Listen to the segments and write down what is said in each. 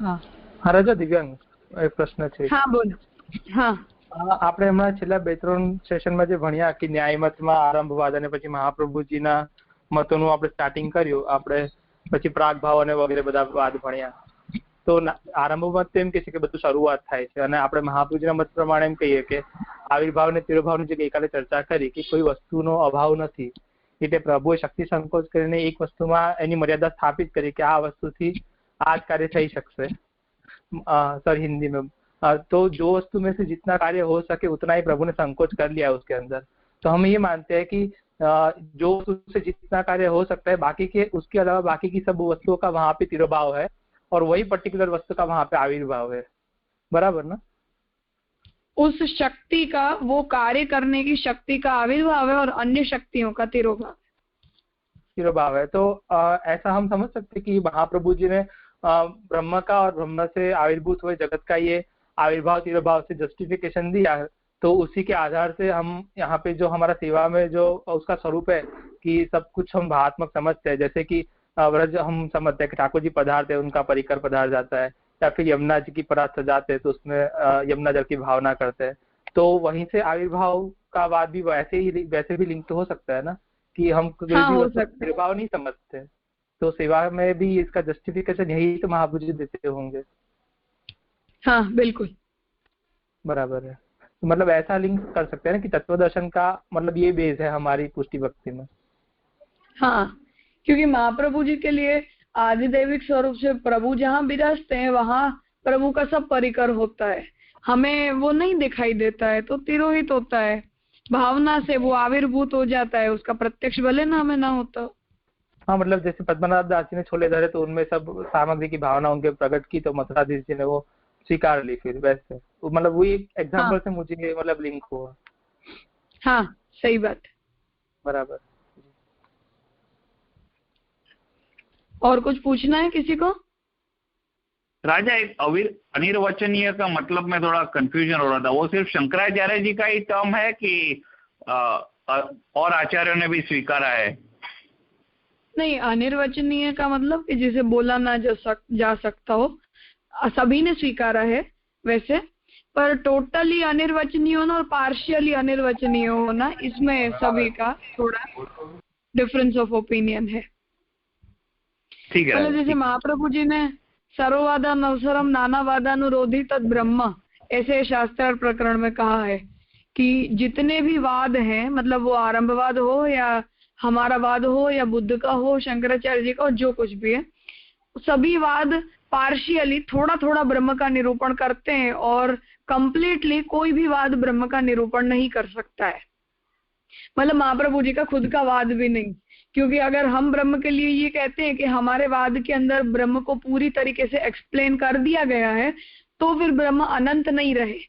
હા રાજા દિવ્યાંગ, એક પ્રશ્ન છે. હા બોલો. હા, આપણે હમણાં છેલ્લા 2-3 સેશનમાં જે ભણ્યા કે ન્યાયમતમાં આરંભવાદ અને પછી મહાપ્રભુજીના મતોનું આપણે સ્ટાર્ટિંગ કર્યું, આપણે પછી પ્રાગભાવ અને વગેરે બધા વાદ ભણ્યા. તો આરંભમાં તો એમ કે છે કે બધું શરૂઆત થાય છે, અને આપણે મહાપ્રભુજીના મત પ્રમાણે એમ કહીએ કે આવિર્ભાવ અને તિરોભાવની જે ગઈકાલે ચર્ચા કરી કે કોઈ વસ્તુનો અભાવ નથી, એટલે પ્રભુએ શક્તિ સંકોચ કરીને એક વસ્તુમાં એની મર્યાદા સ્થાપિત કરી કે આ વસ્તુથી આ જ કાર્ય થઈ શકશે. सर हिंदी में तो जो वस्तु में से जितना कार्य हो सके उतना ही प्रभु ने संकोच कर लिया है उसके अंदर. तो हम ये मानते हैं कि जो वस्तु से जितना कार्य हो सकता है बाकी के उसके अलावा बाकी की सब वस्तुओं का वहाँ पे तिरोभाव है और वही पर्टिकुलर वस्तु का वहाँ पे आविर्भाव है. बराबर ना? उस शक्ति का, वो कार्य करने की शक्ति का आविर्भाव है और अन्य शक्तियों का तिरोभाव है. तो ऐसा हम समझ सकते हैं कि महाप्रभु जी ने ब्रह्म का और ब्रह्म से आविर्भूत हुए जगत का ये आविर्भाव तिरोभाव से जस्टिफिकेशन दिया है. तो उसी के आधार से हम यहाँ पे जो हमारा सेवा में जो उसका स्वरूप है कि सब कुछ हम भावात्मक समझते हैं. जैसे कि व्रज हम समझते हैं कि ठाकुर जी पदार्थ है, उनका परिकर पदार्थ जाता है, या फिर यमुना जी की परात सजाते हैं तो उसमें यमुना जल की भावना करते हैं. तो वहीं से आविर्भाव का वाद भी वैसे भी लिंक तो हो सकता है ना, कि हम कोई भी तिरोभाव नहीं समझते. तो सेवा में भी इसका जस्टिफिकेशन यही तो महाप्रभु जी देते होंगे. हाँ बिल्कुल बराबर है. तो मतलब ऐसा लिंक कर सकते हैं ना कि तत्व दर्शन का मतलब ये बेस है हमारी पुष्टि भक्ति में. हाँ, क्योंकि महाप्रभु जी के लिए आदिदैविक स्वरूप से प्रभु जहाँ विराजते हैं वहाँ प्रभु का सब परिकर होता है, हमें वो नहीं दिखाई देता है तो तिरोहित होता है, भावना से वो आविर्भूत हो जाता है, उसका प्रत्यक्ष भले ना हमें ना होता. हाँ, मतलब जैसे पद्मनाभ दास जी ने छोले धरे तो उनमें सब सामग्री की भावना उनके प्रकट की तो मथुराधीश जी ने वो स्वीकार ली. फिर वैसे मतलब वही एग्जाम्पल से मुझे मतलब लिंक हुआ. हाँ सही बात. बराबर. और कुछ पूछना है किसी को? राजा, एक अनिर्वचनीय का मतलब में थोड़ा कंफ्यूजन हो रहा था. वो सिर्फ शंकराचार्य जी का ही टर्म है कि और आचार्यों ने भी स्वीकारा है? नहीं, अनिर्वचनीय का मतलब कि जिसे बोला ना जा सकता हो, सभी ने स्वीकारा है वैसे, पर टोटली अनिर्वचनीय होना और पार्शियली अनिर्वचनीय होना, इसमें सभी का थोड़ा डिफरेंस ऑफ ओपिनियन है. ठीक है. मतलब जैसे महाप्रभु जी ने सर्ववादान अवसरम नानावादानुरोधी तद ब्रह्म, ऐसे शास्त्रार्थ प्रकरण में कहा है कि जितने भी वाद हैं, मतलब वो आरंभवाद हो या हमारा वाद हो या बुद्ध का हो, शंकराचार्य जी का हो, जो कुछ भी है, सभी वाद पार्शियली थोड़ा थोड़ा ब्रह्म का निरूपण करते हैं और कंप्लीटली कोई भी वाद ब्रह्म का निरूपण नहीं कर सकता है. मतलब महाप्रभु जी का खुद का वाद भी नहीं, क्योंकि अगर हम ब्रह्म के लिए ये कहते हैं कि हमारे वाद के अंदर ब्रह्म को पूरी तरीके से एक्सप्लेन कर दिया गया है, तो फिर ब्रह्म अनंत नहीं रहे.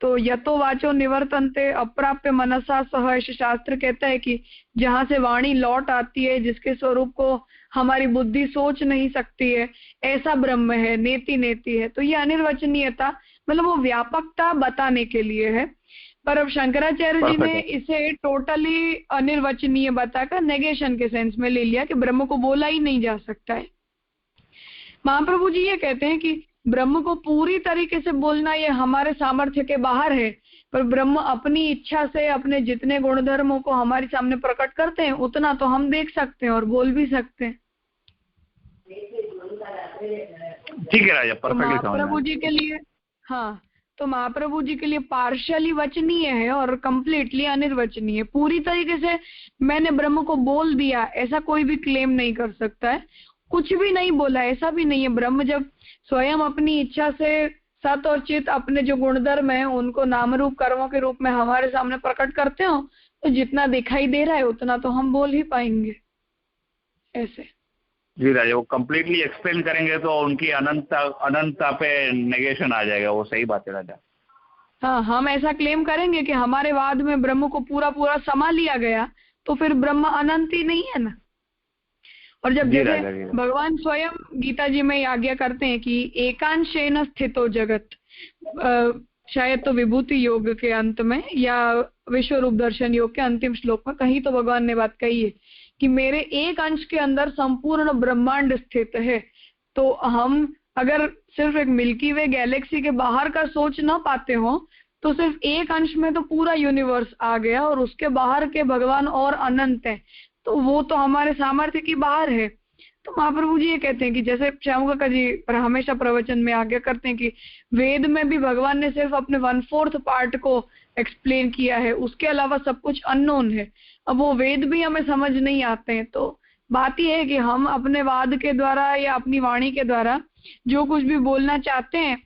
तो यतो वाचो निवर्तन्ते अप्राप्य मनसा सह, ऐसे शास्त्र कहता है कि जहाँ से वाणी लौट आती है, जिसके स्वरूप को हमारी बुद्धि सोच नहीं सकती है, ऐसा ब्रह्म है, नेति नेति है. तो ये अनिर्वचनीयता मतलब वो व्यापकता बताने के लिए है. पर अब शंकराचार्य जी ने इसे टोटली अनिर्वचनीय बताकर नेगेशन के सेंस में ले लिया कि ब्रह्म को बोला ही नहीं जा सकता है. महाप्रभु जी ये कहते हैं कि ब्रह्म को पूरी तरीके से बोलना ये हमारे सामर्थ्य के बाहर है, पर ब्रह्म अपनी इच्छा से अपने जितने गुणधर्मों को हमारे सामने प्रकट करते हैं उतना तो हम देख सकते हैं और बोल भी सकते हैं. ठीक है राजा, परफेक्टली समझ. महाप्रभु जी के लिए, हाँ, तो महाप्रभु जी के लिए पार्शियली वचनीय है और कंप्लीटली अनिर्वचनीय. पूरी तरीके से मैंने ब्रह्म को बोल दिया ऐसा कोई भी क्लेम नहीं कर सकता है. कुछ भी नहीं बोला ऐसा भी नहीं है. ब्रह्म जब स्वयं अपनी इच्छा से सत और चित अपने जो गुणधर्म है उनको नाम रूप कर्मों के रूप में हमारे सामने प्रकट करते हो, तो जितना दिखाई दे रहा है उतना तो हम बोल ही पाएंगे. ऐसे जी राजा, वो कंप्लीटली एक्सप्लेन करेंगे तो उनकी अनंतता पे नेगेशन आ जाएगा. वो सही बात है राजा. हाँ, हम ऐसा क्लेम करेंगे कि हमारे वाद में ब्रह्म को पूरा पूरा समा लिया गया, तो फिर ब्रह्म अनंत ही नहीं है ना. और जब जैसे भगवान स्वयं गीता जी में आज्ञा करते हैं कि एकांशेन स्थितो जगत, शायद तो विभूति योग के अंत में या विश्व रूप दर्शन योग के अंतिम श्लोक में कहीं तो भगवान ने बात कही है कि मेरे एक अंश के अंदर संपूर्ण ब्रह्मांड स्थित है, तो हम अगर सिर्फ एक मिल्की वे गैलेक्सी के बाहर का सोच ना पाते हो तो सिर्फ एक अंश में तो पूरा यूनिवर्स आ गया और उसके बाहर के भगवान और अनंत है, तो वो तो हमारे सामर्थ्य की बाहर है। तो महाप्रभु जी ये कहते हैं कि जैसे श्याम काका जी पर हमेशा प्रवचन में आज्ञा करते हैं कि वेद में भी भगवान ने सिर्फ अपने 1/4 पार्ट को एक्सप्लेन किया है, उसके अलावा सब कुछ अननोन है। अब वो वेद भी हमें समझ नहीं आते हैं, तो बात यह है कि हम अपने वाद के द्वारा या अपनी वाणी के द्वारा जो कुछ भी बोलना चाहते हैं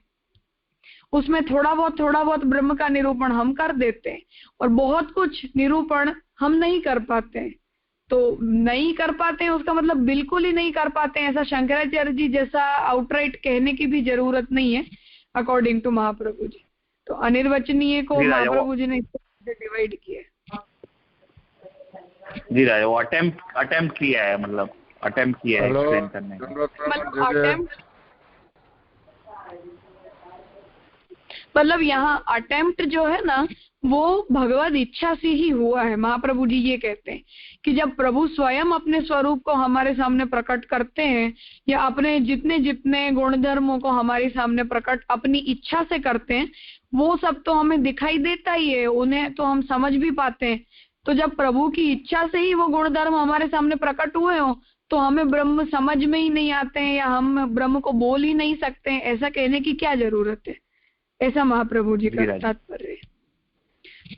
उसमें थोड़ा बहुत ब्रह्म का निरूपण हम कर देते हैं और बहुत कुछ निरूपण हम नहीं कर पाते हैं। तो नहीं कर पाते हैं उसका मतलब बिल्कुल ही नहीं कर पाते हैं ऐसा शंकराचार्य जी जैसा आउटराइट कहने की भी जरूरत नहीं है अकॉर्डिंग टू महाप्रभु जी। तो अनिर्वचनीय को महाप्रभु जी ने डिवाइड किया। जी राजा, वो अटेम्प्ट किया है, मतलब अटेम्प्ट किया है एक्सप्लेन करने का। मतलब यहाँ अटेम्प्ट जो है ना वो भगवत इच्छा से ही हुआ है। महाप्रभु जी ये कहते हैं कि जब प्रभु स्वयं अपने स्वरूप को हमारे सामने प्रकट करते हैं या अपने जितने जितने गुणधर्मों को हमारे सामने प्रकट अपनी इच्छा से करते हैं वो सब तो हमें दिखाई देता ही है, उन्हें तो हम समझ भी पाते हैं। तो जब प्रभु की इच्छा से ही वो गुणधर्म हमारे सामने प्रकट हुए हो तो हमें ब्रह्म समझ में ही नहीं आते हैं या हम ब्रह्म को बोल ही नहीं सकते हैं, ऐसा कहने की क्या जरूरत है, ऐसा महाप्रभु जी का तात्पर्य है।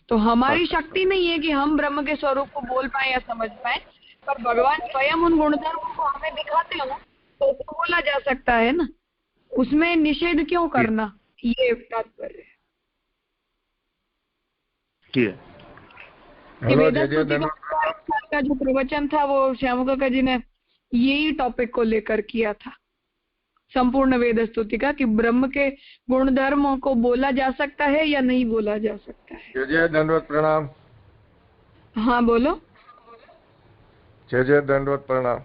तो हमारी शक्ति नहीं है कि हम ब्रह्म के स्वरूप को बोल पाए या समझ पाए, पर भगवान स्वयं उन गुणधर्मों को हमें दिखाते हो तो बोला जा सकता है ना, उसमें निषेध क्यों करना, ये तात्पर्य है। वेदांत का जो प्रवचन था वो श्याम काका जी ने यही टॉपिक को लेकर किया था, संपूर्ण वेद स्तुति का, कि ब्रह्म के गुणधर्मों को बोला जा सकता है या नहीं बोला जा सकता है। जय दंडवत प्रणाम। हाँ बोलो। जय दंडवत प्रणाम।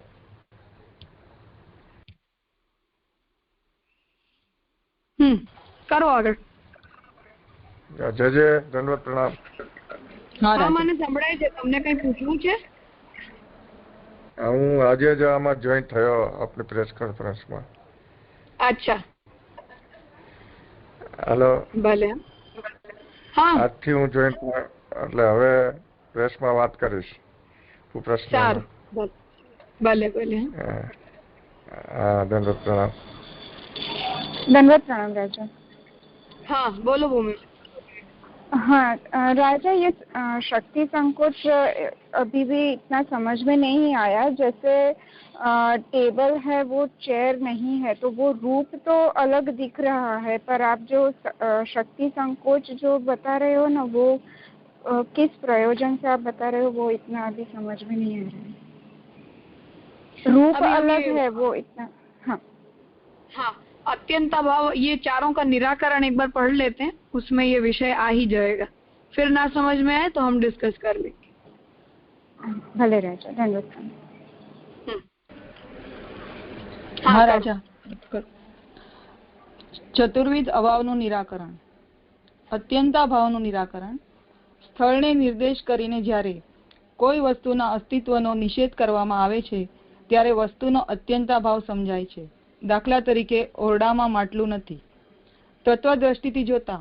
करो आगे। जय दंडवत प्रणाम। हाँ મને સંભળાય છે, તમને કઈ પૂછવું છે? હું આજે જ આમાં જોઈન્ટ થયો આપની પ્રેસ કોન્ફરન્સમાં। अच्छा हेलो भले। हाँ આજથી હું જોઈન્ટ એટલે હવે પ્રેસમાં વાત કરીશ પ્રશ્ન। સારું ભલે ભલે। હા દંડવત प्रणाम। दंडवत प्रणाम राजा। हाँ बोलो भूमि। हाँ राजा, ये शक्ति संकोच अभी भी इतना समझ में नहीं आया। जैसे टेबल है वो चेयर नहीं है तो वो रूप तो अलग दिख रहा है, पर आप जो शक्ति संकोच जो बता रहे हो ना वो किस प्रयोजन से आप बता रहे हो वो इतना अभी समझ में नहीं आ रहा है। रूप अलग है वो इतना। हाँ हाँ अत्यंत अभाव, ये चारों का निराकरण एक बार पढ़ लेते हैं, उसमें ये विषय आ ही जाएगा, फिर ना समझ में आए तो हम डिस्कस कर लेंगे। भले राजा, धन्यवाद। हाँ राजा, चतुर्विध अभावનું નિરાકરણ। અત્યંતાભાવનું નિરાકરણ સ્થળને નિર્દેશ કરીને જ્યારે કોઈ વસ્તુના અસ્તિત્વનો નિષેધ કરવામાં આવે છે ત્યારે વસ્તુનો અત્યંતાભાવ સમજાય છે। દાખલા તરીકે ઓરડામાં માટલું નથી। તત્વદ્રષ્ટિથી જોતા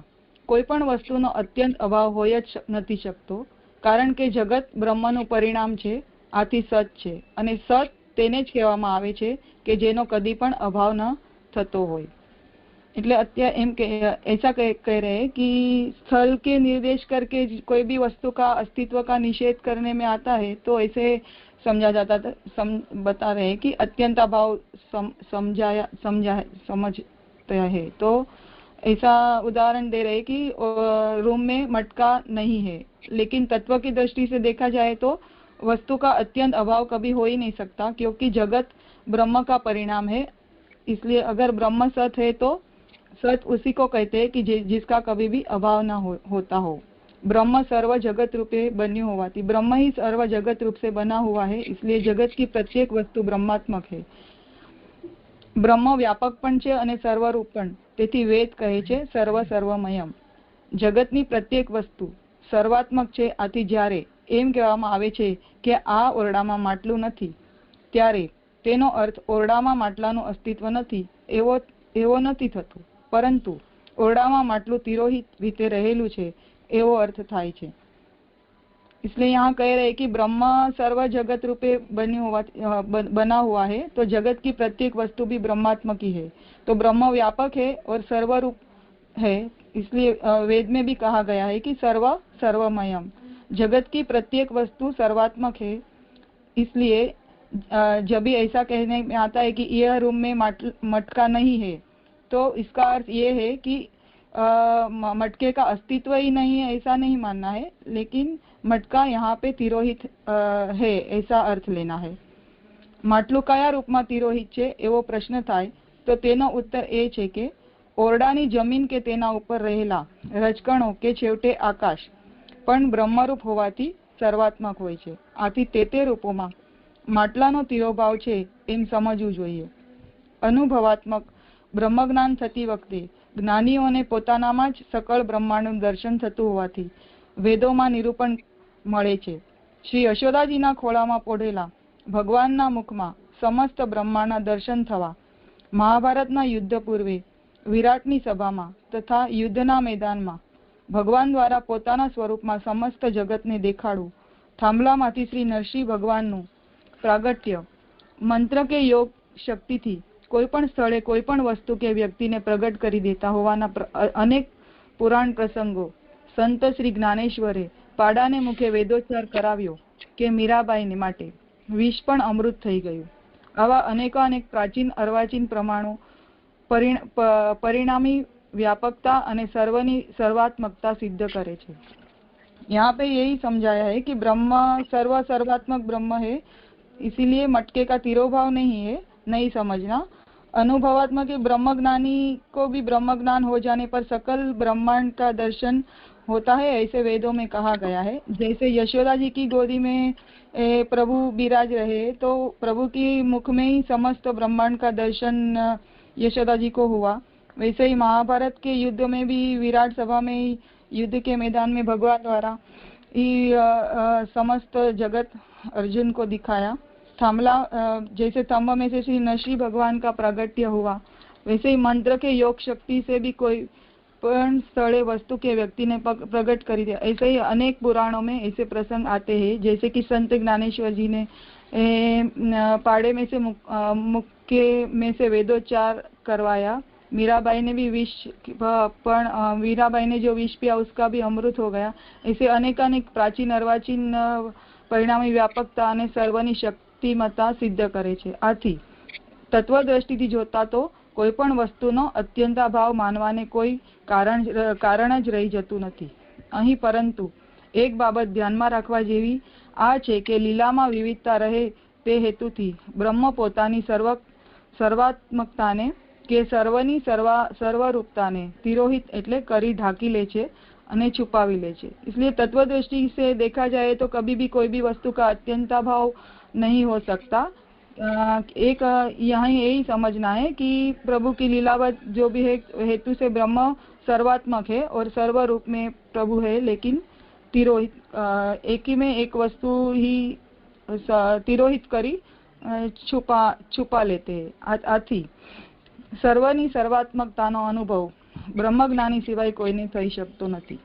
કોઈ પણ વસ્તુનો અત્યંત અભાવ હોય જ નથી શકતો, કારણ કે જગત બ્રહ્મનું પરિણામ છે, આથી સત છે અને સત તેને જ કહેવામાં આવે છે કે જેનો કદી પણ અભાવ ન થતો હોય। એટલે અત્યારે એમ કે ऐसा कह रहे हैं कि स्थल के निर्देश करके कोई भी वस्तु का अस्तित्व का निषेध करने में आता है तो ऐसे समझा जाता था, बता रहे हैं कि अत्यंत अभाव समझता है। तो ऐसा उदाहरण दे रहे हैं कि रूम में मटका नहीं है, लेकिन तत्व की दृष्टि से देखा जाए तो वस्तु का अत्यंत अभाव कभी हो ही नहीं सकता, क्योंकि जगत ब्रह्म का परिणाम है। इसलिए अगर ब्रह्म सत है तो सत उसी को कहते हैं कि जिसका कभी भी अभाव न होता हो। ब्रह्म सर्व जगत रूपे बन्यु होवाथी, ब्रह्म ही सर्व जगत रूप से बना हुआ है, इसलिए जगत की प्रत्येक वस्तु ब्रह्मात्मक है। ब्रह्म व्यापक पण छे अने सर्वरूप पण, तेथी वेद कहे छे सर्व सर्वमयम। जगतनी प्रत्येक वस्तु सर्वात्मक छे, आथी ज्यारे एम कहेवामां आवे छे के आ ओरडामां માટલું નથી, ત્યારે તેનો અર્થ ઓરડામાં માટલાનું અસ્તિત્વ નથી એવો નથી થતો, પરંતુ ઓરડામાં માટલું તિરોહિત રીતે રહેલું છે એવો અર્થ થાય છે। इसलिए यहाँ कह रहे हैं कि ब्रह्म सर्व जगत रूपे बना हुआ है, तो जगत की प्रत्येक वस्तु भी ब्रह्मात्मक ही है। तो ब्रह्म व्यापक है और सर्वरूप है, इसलिए वेद में भी कहा गया है कि सर्व सर्वमयम। जगत की प्रत्येक वस्तु सर्वात्मक है, इसलिए जब भी ऐसा कहने में आता है कि यह रूम में मटका नहीं है, तो इसका अर्थ ये है कि मटके का अस्तित्व ही नहीं है, ऐसा नहीं मानना है, लेकिन मटका यहाँ पे तिरोहित है ऐसा अर्थ लेना है। માટલું કયા રૂપમાં તિરોહિત છે એવો પ્રશ્ન થાય તો તેનો ઉત્તર એ છે કે ઓરડાની જમીન કે તેના ઉપર રહેલા રજકણો કે છેવટે આકાશ પણ બ્રહ્મરૂપ હોવાથી સર્વાત્મક હોય છે। આથી તે રૂપોમાં માટલાનો તિરોભાવ છે એમ સમજવું જોઈએ। અનુભવાત્મક બ્રહ્મજ્ઞાન થતી વખતે જ્ઞાનીઓને પોતાનામાં જ સકળ બ્રહ્માંડનું દર્શન થતું હોવાથી વેદોમાં નિરૂપણ મળે છે। શ્રી યશોદાજીના ખોળામાં પોઢેલા ભગવાનના મુખમાં સમસ્ત બ્રહ્માંડના દર્શન થવા મહાભારતના યુદ્ધ પૂર્વે વિરાટની સભામાં તથા યુદ્ધના મેદાનમાં ભગવાન દ્વારા પોતાના સ્વરૂપમાં સમસ્ત જગતને દેખાડવું, થાંભલામાંથી શ્રી નરસિંહ ભગવાનનું પ્રાગટ્ય મંત્ર કે યોગ શક્તિથી કોઈ પણ સ્થળે કોઈ પણ વસ્તુ કે વ્યક્તિને પ્રગટ કરી દેતા હોવાના અનેક પુરાણ પ્રસંગો સંત શ્રી જ્ઞાનેશ્વરે પાડાને મુખે વેદોચ્ચાર કરાવ્યો કે મીરાબાઈને માટે વિષ પણ અમૃત થઈ ગયું। આવા અનેકાનેક પ્રાચીન અર્વાચીન પ્રમાણો પરિણામી व्यापकता અને સર્વની સર્વાત્મકતા સિદ્ધ કરે છે। यहाँ पे यही समझाया है कि ब्रह्म सर्वात्मक ब्रह्म है, इसीलिए मटके का तिरोभाव नहीं है, नहीं समझना। अनुभवात्मक ब्रह्म ज्ञानी को भी ब्रह्म ज्ञान हो जाने पर सकल ब्रह्मांड का दर्शन होता है, ऐसे वेदों में कहा गया है। जैसे यशोदा जी की गोदी में प्रभु विराज रहे तो प्रभु की मुख में ही समस्त ब्रह्मांड का दर्शन यशोदा जी को हुआ, वैसे ही महाभारत के युद्ध में भी विराट सभा में ही युद्ध के मैदान में भगवान द्वारा समस्त जगत अर्जुन को दिखाया। थांबला जैसे थंब में से श्री नरसिंह भगवान का प्रागट्य हुआ, वैसे ही मंत्र के योग शक्ति से भी कोई पण स्थले वस्तु के व्यक्ति ने प्रकट कर दिया। ऐसे ही अनेक पुराणों में ऐसे प्रसंग आते हैं, जैसे कि संत ज्ञानेश्वर जी ने पाड़े में से मुक्के में से वेदोच्चार करवाया। मीराबाई ने भी विष मीराबाई ने जो विष पिया उसका भी अमृत हो गया। ऐसे अनेकानेक प्राचीन अर्वाचीन परिणामी व्यापकता અને સર્વની શક્તિમત્તા સિદ્ધ કરે છે। આથી તત્વદ્રષ્ટિથી જોતા તો કોઈ પણ વસ્તુનો અત્યંતાભાવ માનવાને કોઈ કારણ જ રહી જતું નથી। અહીં પરંતુ એક બાબત ધ્યાનમાં રાખવા જેવી આ છે કે લીલામાં વિવિધતા રહે તે હેતુથી બ્રહ્મ પોતાની સર્વાત્મકતાને કે સર્વની સર્વરૂપતાને તિરોહિત એટલે કરી ઢાંકી લે છે અને છુપાવી ले છે। इसलिए तत्वदृष्टि से देखा जाए तो कभी भी कोई भी वस्तु का अत्यंताभाव नहीं हो सकता। एक यहाँ यही समझना है कि प्रभु की लीलावत जो भी है हेतु से ब्रह्म सर्वात्मक है और सर्व रूप में प्रभु है, लेकिन तिरोहित एक ही में एक वस्तु ही तिरोहित करी छुपा लेते हैं। आथी સર્વની સર્વાત્મકતાનો અનુભવ બ્રહ્મજ્ઞાની સિવાય કોઈને થઈ શકતો નથી।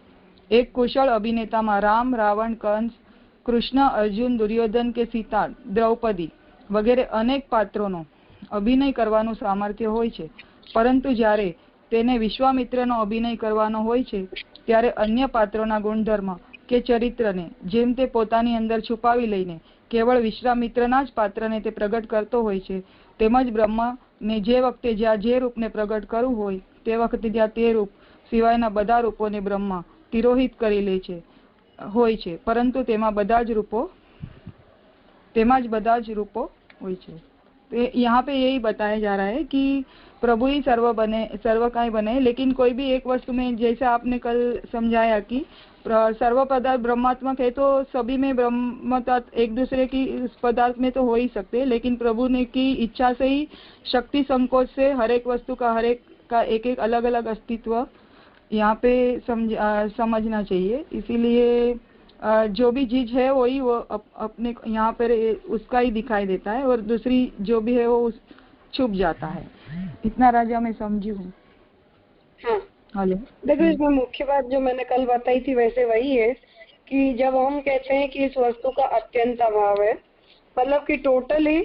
એક કુશળ અભિનેતામાં રામ, રાવણ, કંસ, કૃષ્ણ, અર્જુન, દુર્યોધન કે સીતા, દ્રૌપદી વગેરે અનેક પાત્રોનો અભિનય કરવાનું સામર્થ્ય હોય છે, પરંતુ જ્યારે તેને વિશ્વામિત્રનો અભિનય કરવાનો હોય છે ત્યારે અન્ય પાત્રોના ગુણધર્મ કે ચરિત્રને જેમ તે પોતાની અંદર છુપાવી લઈને કેવળ વિશ્વામિત્રના જ પાત્રને તે પ્રગટ કરતો હોય છે, તેમજ બ્રહ્મ ને જે વખતે જ્યાં જે રૂપને પ્રગટ કરવું હોય તે વખતે જ્યાં તે રૂપ સિવાયના બધા રૂપોને બ્રહ્મ તિરોહિત કરી લે છે હોય છે, પરંતુ તેમાં બધા જ રૂપો હોય છે। यहाँ पे यही बताया जा रहा है कि प्रभु ही सर्व काय बने, लेकिन कोई भी एक वस्तु में, जैसे आपने कल समझाया कि सर्व पदार्थ ब्रह्मात्मक है तो सभी में ब्रह्म तत्व एक दूसरे की पदार्थ में तो हो ही सकते, लेकिन प्रभु ने की इच्छा से ही शक्ति संकोच से हर एक वस्तु का एक एक अलग अलग अस्तित्व यहाँ पे समझना चाहिए। इसीलिए जो भी चीज है वही वो अपने यहाँ पर उसका ही दिखाई देता है और दूसरी जो भी है वो छुप जाता है। इतना राजा मैं समझी हूँ। हाँ हेलो, देखो इसमें मुख्य बात जो मैंने कल बताई थी वैसे वही है कि जब हम कहते हैं कि इस वस्तु का अत्यंत अभाव है, मतलब कि totally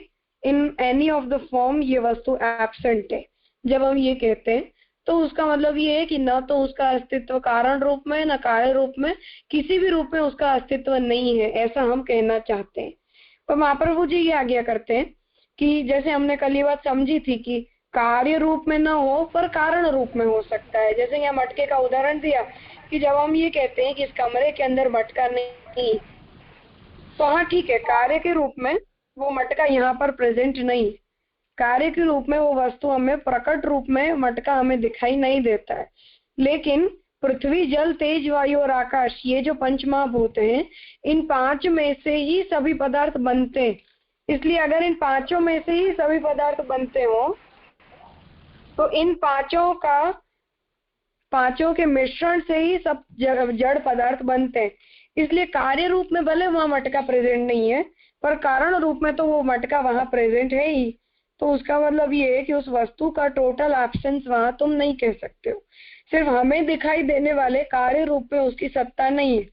in any of the form ये वस्तु एब्सेंट है, जब हम ये कहते हैं तो उसका मतलब ये है कि न तो उसका अस्तित्व कारण रूप में न कार्य रूप में, किसी भी रूप में उसका अस्तित्व नहीं है, ऐसा हम कहना चाहते हैं। पर महाप्रभु जी ये आज्ञा करते हैं कि जैसे हमने कल ये बात समझी थी कि कार्य रूप में न हो पर कारण रूप में हो सकता है। जैसे यहाँ मटके का उदाहरण दिया कि जब हम ये कहते हैं कि इस कमरे के अंदर मटका नहीं, तो हाँ ठीक है, कार्य के रूप में वो मटका यहाँ पर प्रेजेंट नहीं, कार्य के रूप में वो वस्तु हमें प्रकट रूप में मटका हमें दिखाई नहीं देता है। लेकिन पृथ्वी जल तेज वायु और आकाश, ये जो पंच महाभूत हैं, इन पांच में से ही सभी पदार्थ बनते हैं। इसलिए अगर इन पांचों में से ही सभी पदार्थ बनते हो तो इन पांचों के मिश्रण से ही सब जड़ पदार्थ बनते हैं। इसलिए कार्य रूप में भले वहां मटका प्रेजेंट नहीं है पर कारण रूप में तो वो मटका वहां प्रेजेंट है ही। तो उसका मतलब ये है कि उस वस्तु का टोटल एब्सेंस वहां तुम नहीं कह सकते हो। सिर्फ हमें दिखाई देने वाले कार्य रूप में उसकी सत्ता नहीं है,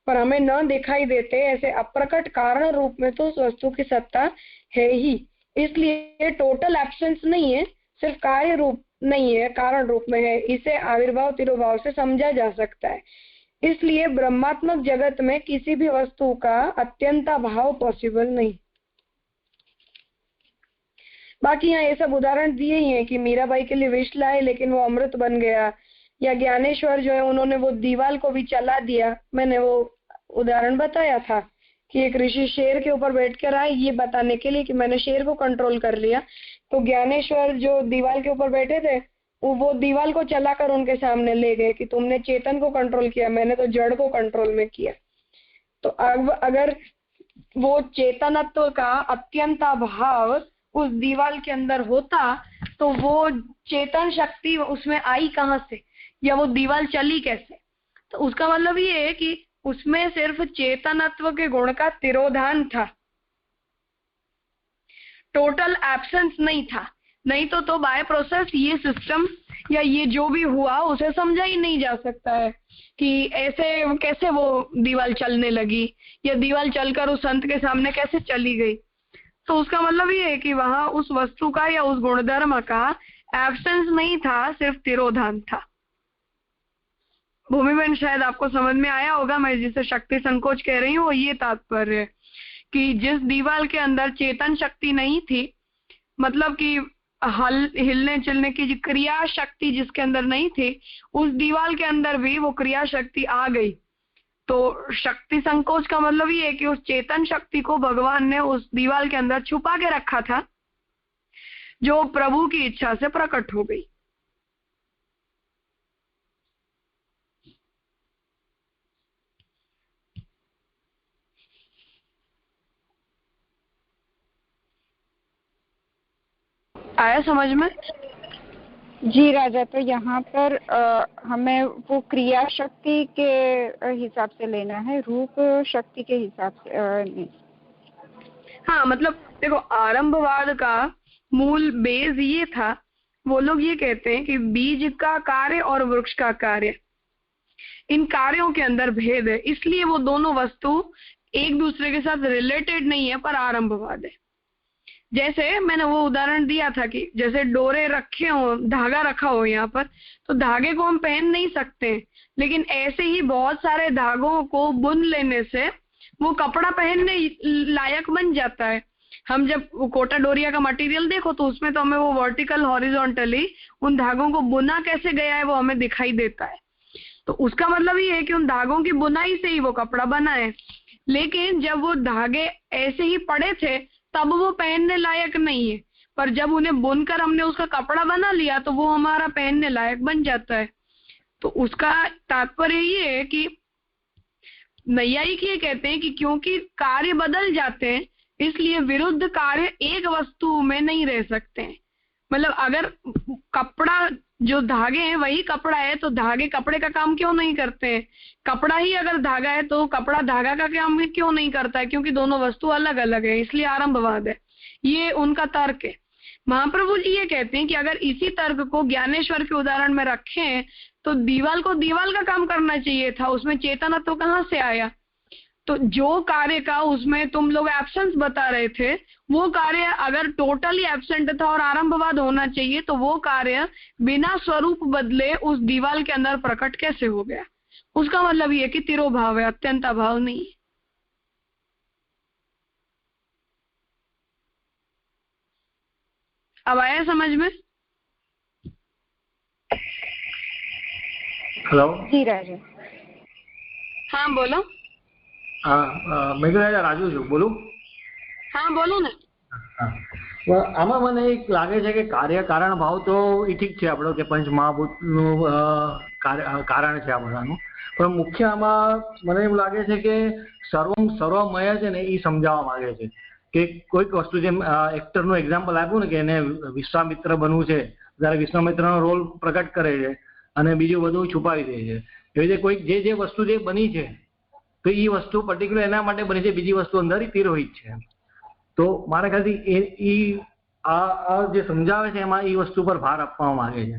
पर हमें न दिखाई देते ऐसे अप्रकट कारण रूप में तो उस वस्तु की सत्ता है ही। इसलिए टोटल एब्सेंस नहीं है, सिर्फ कार्य रूप नहीं है, कारण रूप में है। इसे आविर्भाव तिरोभाव से समझा जा सकता है। इसलिए ब्रह्मात्मक जगत में किसी भी वस्तु का अत्यंताभाव पॉसिबल नहीं। बाकी यहाँ ये सब उदाहरण दिए ही हैं कि मीराबाई के लिए विष लाए लेकिन वो अमृत बन गया, या ज्ञानेश्वर जो है उन्होंने वो दीवाल को भी चला दिया। मैंने वो उदाहरण बताया था कि एक ऋषि शेर के ऊपर बैठ कर आए ये बताने के लिए कि मैंने शेर को कंट्रोल कर लिया। तो ज्ञानेश्वर जो दीवाल के ऊपर बैठे थे वो दीवाल को चलाकर उनके सामने ले गए कि तुमने चेतन को कंट्रोल किया, मैंने तो जड़ को कंट्रोल में किया। तो अब अगर वो चेतनत्व का अत्यंताभाव उस दीवाल के अंदर होता तो वो चेतन शक्ति उसमें आई कहाँ से, या वो दीवाल चली कैसे? तो उसका मतलब ये है कि उसमें सिर्फ चेतनत्व के गुण का तिरोधान था, टोटल एब्सेंस नहीं था। नहीं तो बाय प्रोसेस ये सिस्टम या ये जो भी हुआ उसे समझा ही नहीं जा सकता है कि ऐसे कैसे वो दीवाल चलने लगी या दीवाल चलकर उस संत के सामने कैसे चली गई। तो उसका मतलब ये है कि वहां उस वस्तु का या उस गुणधर्म का एब्सेंस नहीं था, सिर्फ तिरोधान था। भूमिबेन शायद आपको समझ में आया होगा मैं जिसे शक्ति संकोच कह रही हूँ, ये तात्पर्य है कि जिस दीवाल के अंदर चेतन शक्ति नहीं थी, मतलब कि हिलने चलने की क्रिया शक्ति जिसके अंदर नहीं थी, उस दीवाल के अंदर भी वो क्रिया शक्ति आ गई। तो शक्ति संकोच का मतलब ये है कि उस चेतन शक्ति को भगवान ने उस दीवाल के अंदर छुपा के रखा था, जो प्रभु की इच्छा से प्रकट हो गई। आया समझ में? जी राजा, तो यहाँ पर हमें वो क्रिया शक्ति के हिसाब से लेना है, रूप शक्ति के हिसाब से नहीं। हाँ, मतलब देखो आरंभवाद का मूल बेस ये था, वो लोग ये कहते हैं कि बीज का कार्य और वृक्ष का कार्य, इन कार्यों के अंदर भेद है, इसलिए वो दोनों वस्तु एक दूसरे के साथ रिलेटेड नहीं है पर आरंभवाद है। जैसे मैंने वो उदाहरण दिया था कि जैसे डोरे रखे हो, धागा रखा हो यहाँ पर, तो धागे को हम पहन नहीं सकते, लेकिन ऐसे ही बहुत सारे धागों को बुन लेने से वो कपड़ा पहनने लायक बन जाता है। हम जब कोटा डोरिया का मटेरियल देखो तो उसमें तो हमें वो वर्टिकल हॉरिजॉन्टली उन धागों को बुना कैसे गया है वो हमें दिखाई देता है। तो उसका मतलब ये है कि उन धागों की बुनाई से ही वो कपड़ा बना है। लेकिन जब वो धागे ऐसे ही पड़े थे तब वो पहनने लायक नहीं है, पर जब उन्हें बुनकर हमने उसका कपड़ा बना लिया तो वो हमारा पहनने लायक बन जाता है। तो उसका तात्पर्य ये है कि नैयायिक ये कहते हैं कि क्योंकि कार्य बदल जाते हैं इसलिए विरुद्ध कार्य एक वस्तु में नहीं रह सकते हैं। मतलब अगर कपड़ा जो धागे हैं वही कपड़ा है, तो धागे कपड़े का काम क्यों नहीं करते हैं? कपड़ा ही अगर धागा है तो कपड़ा धागा का काम क्यों नहीं करता है? क्योंकि दोनों वस्तु अलग अलग है, इसलिए आरंभवाद है। ये उनका तर्क है। महाप्रभु जी ये कहते हैं कि अगर इसी तर्क को ज्ञानेश्वर के उदाहरण में रखें तो दीवाल को दीवाल का काम करना चाहिए था, उसमें चेतनत्व कहाँ से आया? तो जो कार्य का उसमें तुम लोग एब्सेंस बता रहे थे, वो कार्य अगर टोटली एब्सेंट था और आरंभवाद होना चाहिए, तो वो कार्य बिना स्वरूप बदले उस दीवाल के अंदर प्रकट कैसे हो गया? उसका मतलब ये कि तिरोभाव है, अत्यंत अभाव नहीं। अब आया समझ में? हेलो जी राजा। हाँ बोलो। મેઘરાજા રાજુ છું, બોલું? हाँ बोलो ना। આમાં મને એક લાગે છે કે કાર્ય કારણ ભાવ તો એ ઠીક છે આપણો કે પંચ મહાભૂતનું કારણ છે આ બધાનું, પણ મુખ્ય આમાં મને એમ લાગે છે કે સર્વમય છે ને એ સમજાવવા માંગે છે કે કોઈક વસ્તુ જેમ એક્ટરનું એક્ઝામ્પલ આપ્યું ને કે એને વિશ્વામિત્ર બનવું છે, જ્યારે વિશ્વામિત્રનો રોલ પ્રકટ કરે છે અને બીજું બધું છુપાવી દે છે, એવી રીતે કોઈક જે વસ્તુ જે બની છે તો એ વસ્તુ પર્ટિક્યુલર એના માટે બની છે, બીજી વસ્તુ અંદર તિરોહિત છે। તો મારા ખ્યાલથી આ જે સમજાવે છે એમાં એ વસ્તુ પર ભાર આપવા માંગે છે।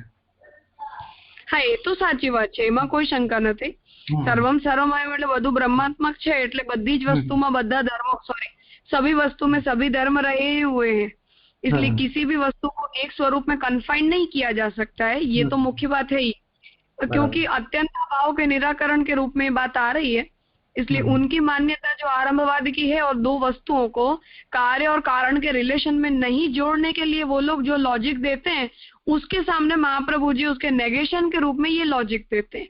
હા, એ તો સાચી વાત છે, એમાં કોઈ શંકા નથી। સર્વમ સર્વમય એટલે બધું બ્રह्मात्मक છે, એટલે બધી જ वस्तुમાં બધા धर्मों सभी वस्तु में सभी धर्म रहे हुए हैं, इसलिए किसी भी वस्तु को एक स्वरूप में कन्फाइन नहीं किया जा सकता है, ये तो मुख्य बात है ही। क्योंकि अत्यंत अभाव के निराकरण के रूप में बात आ रही है, इसलिए उनकी मान्यता जो आरंभवाद की है और दो वस्तुओं को कार्य और कारण के रिलेशन में नहीं जोड़ने के लिए वो लोग जो लॉजिक देते हैं, उसके सामने महाप्रभु जी उसके नेगेशन के रूप में ये लॉजिक देते हैं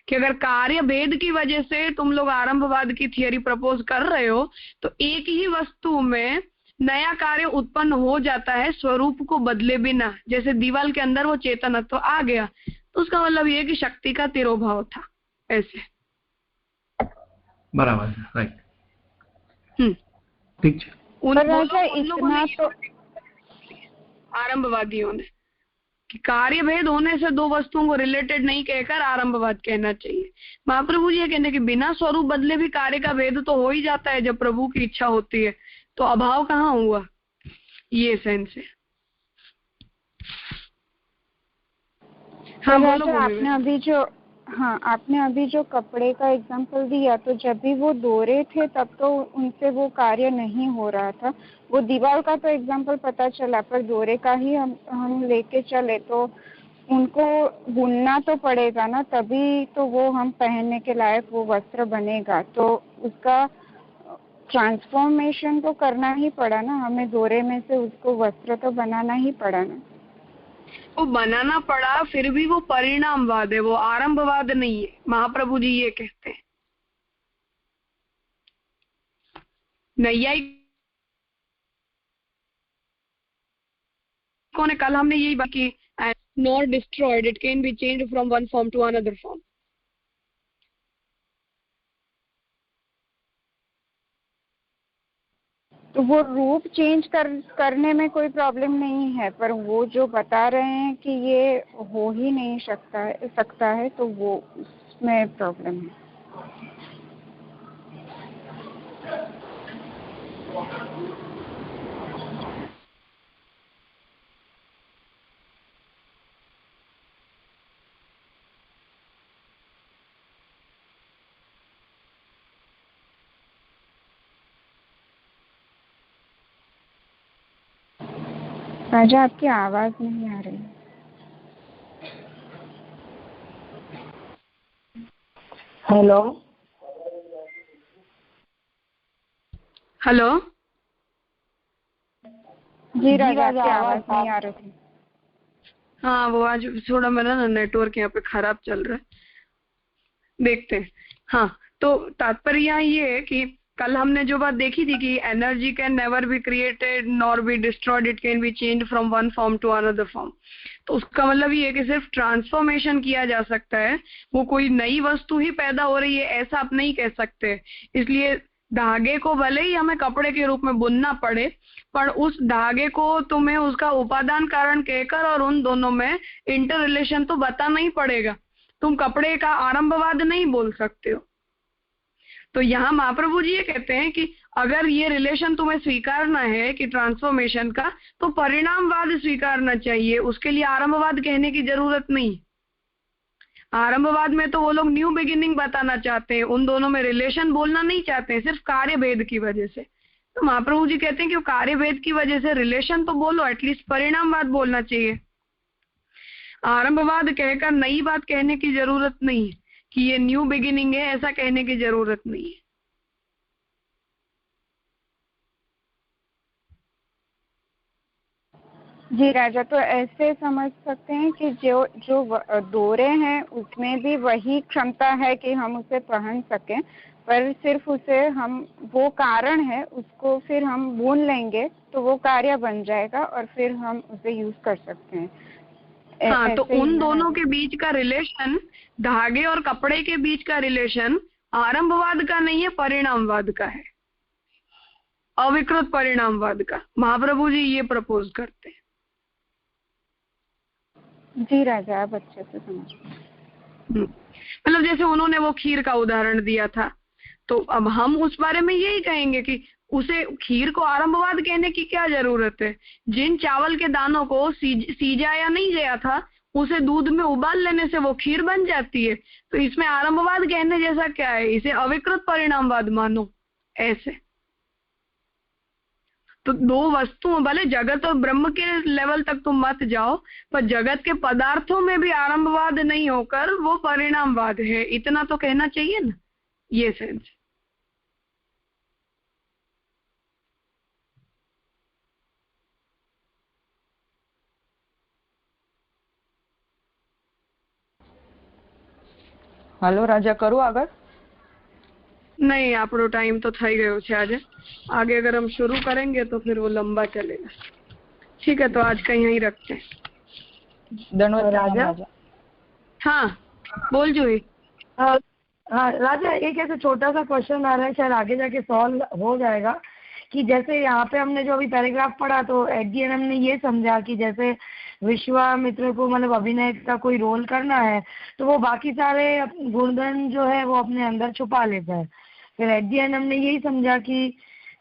कि अगर कार्य भेद की वजह से तुम लोग आरंभवाद की थियरी प्रपोज कर रहे हो तो एक ही वस्तु में नया कार्य उत्पन्न हो जाता है स्वरूप को बदले बिना। जैसे दीवाल के अंदर वो चेतनत्व आ गया तो उसका मतलब ये कि शक्ति का तिरोभाव था, ऐसे। बराबर है, राइट, ठीक है। उन लोगों तो आरंभवादियों ने कि कार्य भेद होने से दो वस्तुओं को रिलेटेड नहीं कहकर आरंभवाद कहना चाहिए। महाप्रभु जी ये कहने कि बिना स्वरूप बदले भी कार्य का भेद तो हो ही जाता है जब प्रभु की इच्छा होती है, तो अभाव कहाँ हुआ, ये सेंस है। हाँ बोलो। आपने अभी जो कपड़े का एग्जांपल दिया, तो जब भी वो दोरे थे तब तो उनसे वो कार्य नहीं हो रहा था। वो दीवार का तो एग्जांपल पता चला, पर दोरे का ही हम लेके चले तो उनको बुनना तो पड़ेगा ना, तभी तो वो हम पहनने के लायक वो वस्त्र बनेगा। तो उसका ट्रांसफॉर्मेशन तो करना ही पड़ा ना, हमें दोरे में से उसको वस्त्र तो बनाना ही पड़ा ना। वो बनाना पड़ा, फिर भी वो परिणामवाद है, वो आरंभवाद नहीं है, महाप्रभु जी ये कहते हैं। नैयायिकों ने कल हमने यही बात की, not destroyed, it can be changed from one form to another form. तो वो रूप चेंज करने में कोई प्रॉब्लम नहीं है, पर वो जो बता रहे हैं कि ये हो ही नहीं सकता है तो वो उसमें प्रॉब्लम है। राजा आपकी आवाज नहीं आ रही। Hello hello. जी राजा आपकी आवाज नहीं आ रही थी। हाँ, वो आज थोड़ा मेरा ना नेटवर्क यहाँ पे खराब चल रहा है, देखते हैं। हाँ, तो तात्पर्य यहाँ ये है कि कल हमने जो बात देखी थी कि energy can never be created nor be destroyed, it can be change from one form to another form. तो उसका मतलब ये है कि सिर्फ ट्रांसफॉर्मेशन किया जा सकता है, वो कोई नई वस्तु ही पैदा हो रही है ऐसा आप नहीं कह सकते। इसलिए धागे को भले ही हमें कपड़े के रूप में बुनना पड़े, पर उस धागे को तुम्हें उसका उपादान कारण कहकर और उन दोनों में इंटर रिलेशन तो बताना ही पड़ेगा। तुम कपड़े का आरंभवाद नहीं बोल सकते हो। तो यहाँ महाप्रभु जी ये कहते हैं कि अगर ये रिलेशन तुम्हें स्वीकारना है कि ट्रांसफॉर्मेशन का, तो परिणामवाद स्वीकारना चाहिए, उसके लिए आरंभवाद कहने की जरूरत नहीं। आरंभवाद में तो वो लोग न्यू बिगिनिंग बताना चाहते हैं, उन दोनों में रिलेशन बोलना नहीं चाहते हैं, सिर्फ कार्य भेद की वजह से। तो महाप्रभु जी कहते हैं कि कार्य भेद की वजह से रिलेशन तो बोलो, एटलीस्ट परिणामवाद बोलना चाहिए। आरंभवाद कहकर नई बात कहने की जरूरत नहीं है कि ये न्यू बिगिनिंग है, ऐसा कहने की जरूरत नहीं है। जी राजा, तो ऐसे समझ सकते हैं कि जो डोरे हैं उसमें भी वही क्षमता है कि हम उसे पहन सकें, पर सिर्फ उसे हम वो कारण है उसको फिर हम बुन लेंगे तो वो कार्य बन जाएगा और फिर हम उसे यूज कर सकते हैं। हाँ, तो उन दोनों के बीच का रिलेशन, धागे और कपड़े के बीच का रिलेशन आरंभवाद का नहीं है, परिणामवाद का है, अविकृत परिणामवाद का। महाप्रभु जी ये प्रपोज करते हैं। जी राजा, आप अच्छे से समझ। मतलब जैसे उन्होंने वो खीर का उदाहरण दिया था, तो अब हम उस बारे में यही कहेंगे कि उसे खीर को आरंभवाद कहने की क्या जरूरत है। जिन चावल के दानों को सीजाया नहीं गया था, उसे दूध में उबाल लेने से वो खीर बन जाती है। तो इसमें आरंभवाद कहने जैसा क्या है, इसे अविकृत परिणामवाद मानो। ऐसे तो दो वस्तुओं, भले जगत और ब्रह्म के लेवल तक तुम मत जाओ, पर जगत के पदार्थों में भी आरंभवाद नहीं होकर वो परिणामवाद है, इतना तो कहना चाहिए ना। ये सेंस। હાલો રાજા, કરું આગળ? नहीं, આપણો टाइम तो થઈ ગયો છે આજે। आगे अगर हम शुरू करेंगे तो फिर वो लंबा चलेगा। ठीक है, तो आज का यहीं रखते हैं। दंडवत राजा। हाँ बोल जूही। हाँ राजा, एक ऐसा छोटा सा क्वेश्चन आ रहा है, शायद आगे जाके सॉल्व हो जाएगा, कि जैसे यहाँ पे हमने जो अभी पैराग्राफ पढ़ा तो एट दी एंड हमने ये समझा कि जैसे विश्वामित्र को मतलब अभिनय का कोई रोल करना है तो वो बाकी सारे गुणधर्म जो है वो अपने अंदर छुपा लेता है। फिर एट दी एंड हमने यही समझा कि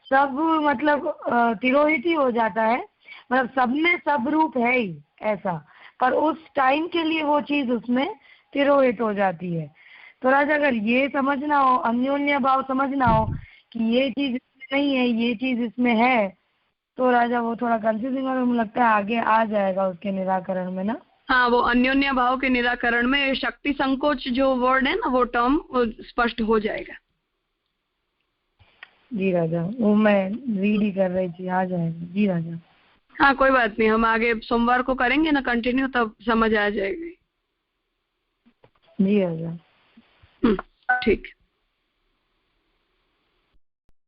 सब मतलब तिरोहित ही हो जाता है, मतलब सब में सब रूप है ही ऐसा, पर उस टाइम के लिए वो चीज उसमें तिरोहित हो जाती है। तो राजा, अगर ये समझना हो, अन्योन्य भाव समझना हो कि ये चीज नहीं है ये चीज इसमें है, तो राजा वो थोड़ा कंफ्यूजिंग और मुझे लगता है आगे आ जाएगा उसके निराकरण में ना। हाँ, वो अन्योन्य भाव के निराकरण में शक्ति संकोच जो वर्ड है ना, वो टर्म स्पष्ट हो जाएगा। जी राजा, वो मैं रीड ही कर रही थी, आ जाएगा। जी राजा। हाँ कोई बात नहीं, हम आगे सोमवार को करेंगे ना कंटिन्यू, तब समझ आ जाएगी। जी राजा। ठीक।